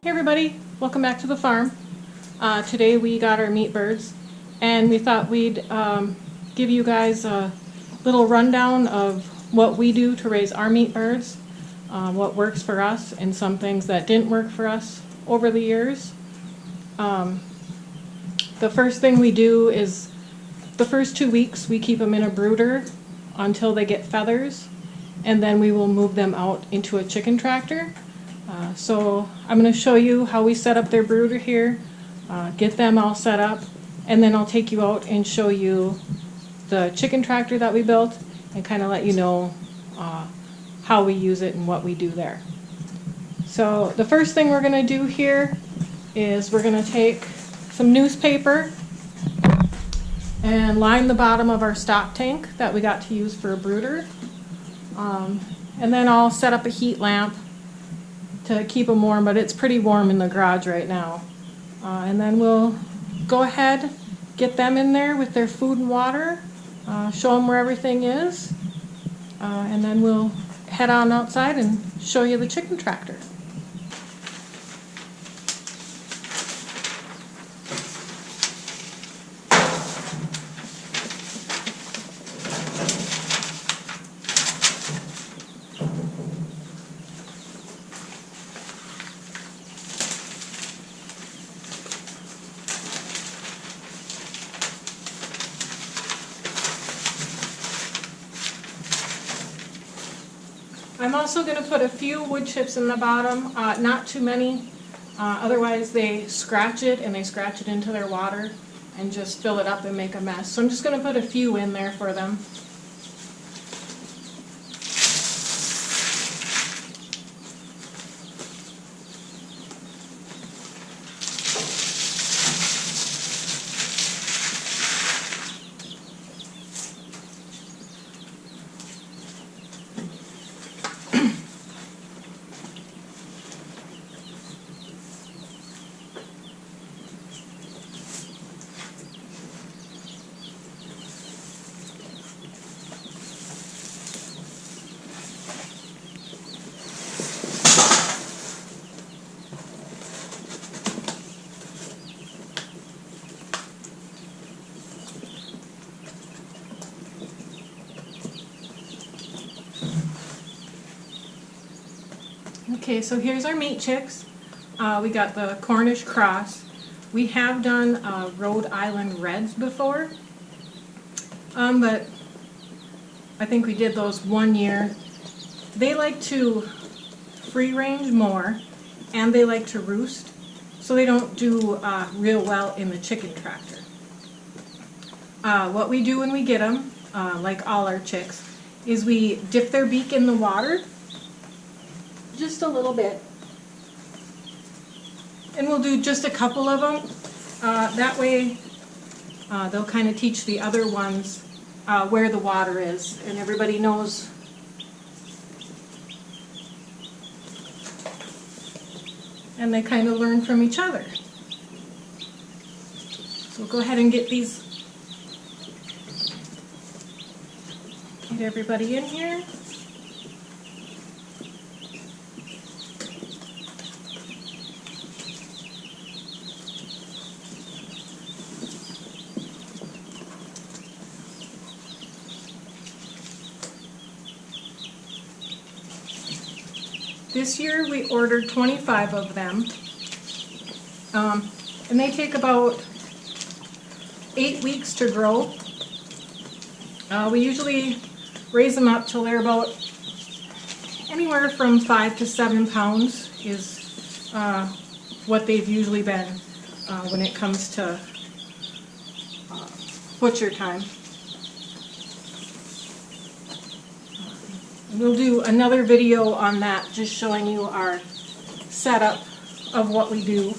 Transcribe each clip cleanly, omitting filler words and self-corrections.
Hey everybody, welcome back to the farm. Today we got our meat birds and we thought we'd give you guys a little rundown of what we do to raise our meat birds, what works for us and some things that didn't work for us over the years. The first thing we do is the first 2 weeks we keep them in a brooder until they get feathers, and then we will move them out into a chicken tractor. So I'm going to show you how we set up their brooder here, get them all set up, and then I'll take you out and show you the chicken tractor that we built and kind of let you know how we use it and what we do there. So the first thing we're going to do here is we're going to take some newspaper and line the bottom of our stock tank that we got to use for a brooder. And then I'll set up a heat lamp to keep them warm, but it's pretty warm in the garage right now. And then we'll go ahead, get them in there with their food and water, show them where everything is, and then we'll head on outside and show you the chicken tractor. I'm also going to put a few wood chips in the bottom, not too many, otherwise they scratch it and they scratch it into their water and just fill it up and make a mess. So I'm just going to put a few in there for them. Okay, so here's our meat chicks. We got the Cornish cross. We have done Rhode Island Reds before, but I think we did those 1 year. They like to free range more and they like to roost, so they don't do real well in the chicken tractor. What we do when we get them, like all our chicks, is we dip their beak in the water just a little bit, and we'll do just a couple of them. That way they'll kind of teach the other ones where the water is, and everybody knows and they kind of learn from each other. So we'll go ahead and get everybody in here. This year we ordered 25 of them, and they take about 8 weeks to grow. We usually raise them up till they're about anywhere from 5 to 7 pounds is what they've usually been when it comes to butcher time. We'll do another video on that, just showing you our setup of what we do.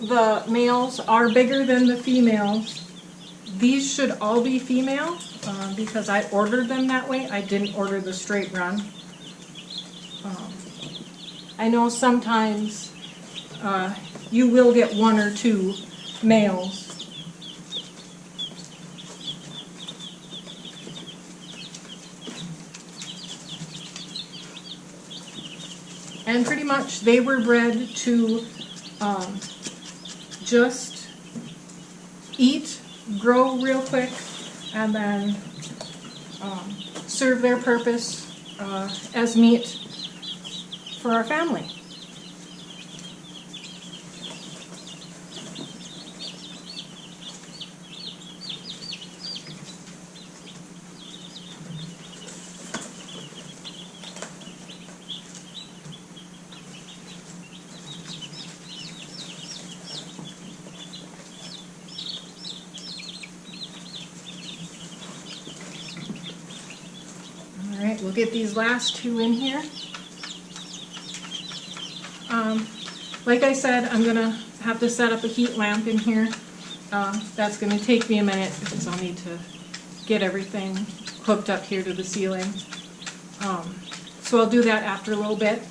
The males are bigger than the females. These should all be female because I ordered them that way. I didn't order the straight run. I know sometimes you will get one or two males. And pretty much they were bred to just eat, grow real quick, and then serve their purpose as meat for our family. Alright, we'll get these last two in here. Like I said, I'm going to have to set up a heat lamp in here. That's going to take me a minute because I'll need to get everything hooked up here to the ceiling. So I'll do that after a little bit.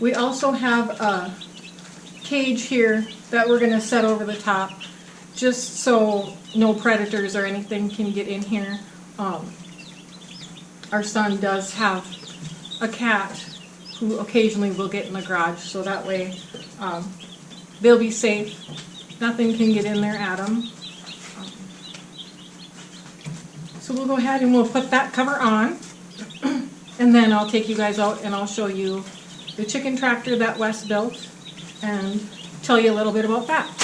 We also have a cage here that we're going to set over the top just so no predators or anything can get in here. Our son does have a cat who occasionally will get in the garage, so that way they'll be safe. Nothing can get in there at them. So we'll go ahead and we'll put that cover on, and then I'll take you guys out and I'll show you the chicken tractor that Wes built and tell you a little bit about that.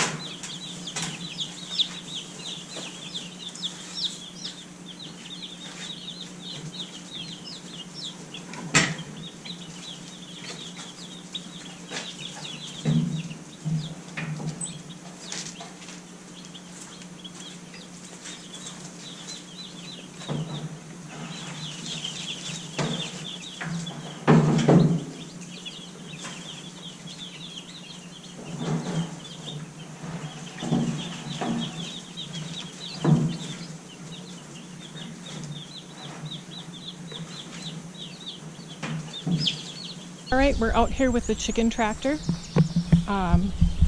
Alright, we're out here with the chicken tractor.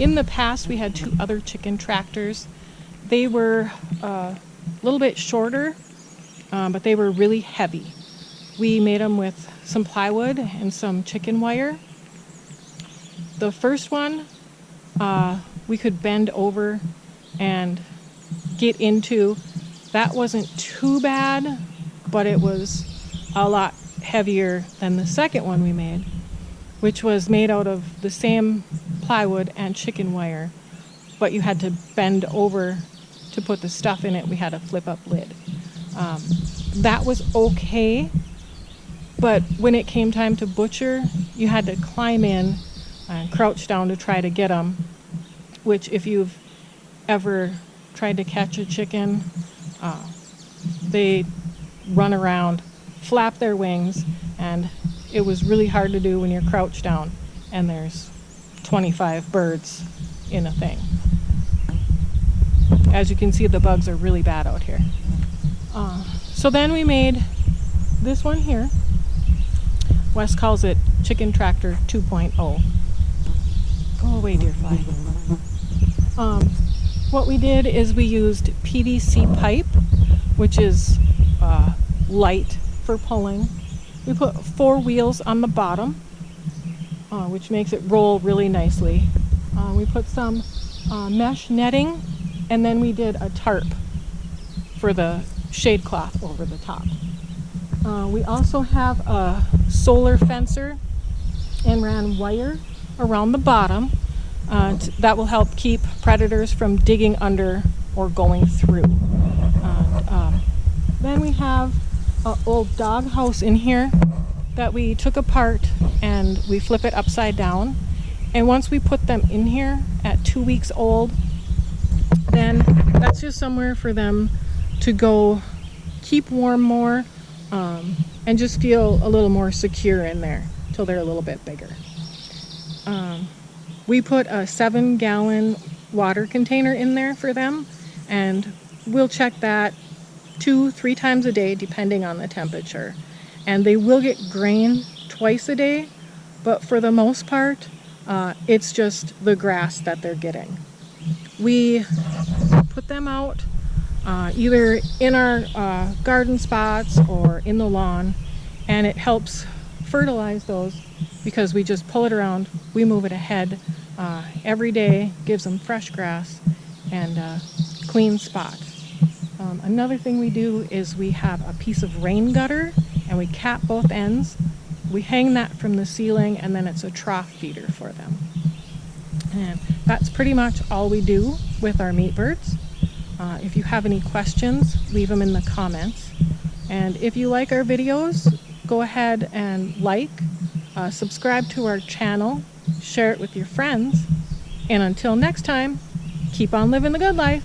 In the past we had two other chicken tractors. They were a little bit shorter, but they were really heavy. We made them with some plywood and some chicken wire. The first one we could bend over and get into. That wasn't too bad, but it was a lot heavier than the second one we made, which was made out of the same plywood and chicken wire, but you had to bend over to put the stuff in it. We had a flip up lid. That was okay, but when it came time to butcher, you had to climb in and crouch down to try to get them, which if you've ever tried to catch a chicken, they run around, flap their wings, and it was really hard to do when you're crouched down and there's 25 birds in a thing. As you can see, the bugs are really bad out here. So then we made this one here. Wes calls it Chicken Tractor 2.0. Go away, dear fly. What we did is we used PVC pipe, which is light for pulling. We put 4 wheels on the bottom, which makes it roll really nicely. We put some mesh netting, and then we did a tarp for the shade cloth over the top. We also have a solar fencer and ran wire around the bottom that will help keep predators from digging under or going through. Then we have an old dog house in here that we took apart and we flip it upside down. And once we put them in here at 2 weeks old, then that's just somewhere for them to go keep warm more and just feel a little more secure in there till they're a little bit bigger. we put a 7-gallon water container in there for them, and we'll check that 2-3 times a day depending on the temperature. And they will get grain twice a day, but for the most part it's just the grass that they're getting. We put them out either in our garden spots or in the lawn, and it helps fertilize those because we just pull it around, we move it ahead every day, gives them fresh grass and clean spot. Another thing we do is we have a piece of rain gutter and we cap both ends. We hang that from the ceiling, and then it's a trough feeder for them. And that's pretty much all we do with our meat birds. If you have any questions, leave them in the comments. And if you like our videos, go ahead and subscribe to our channel, share it with your friends. And until next time, keep on living the good life.